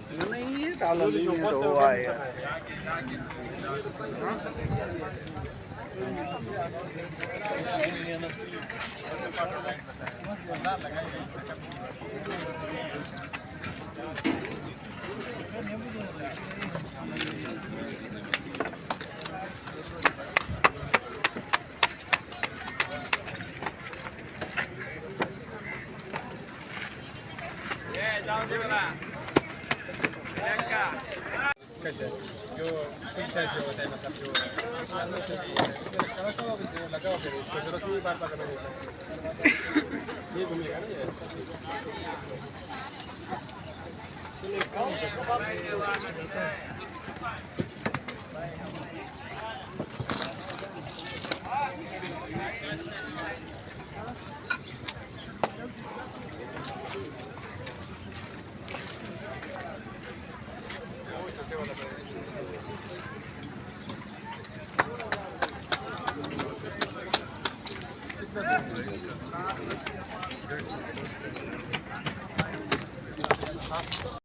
नहीं ताला नहीं तो हुआ है जो पिक्चर जो होता है मतलब जो लगा हुआ फिर इसको जरूरत नहीं बार बार करना ये घूमेगा ना ये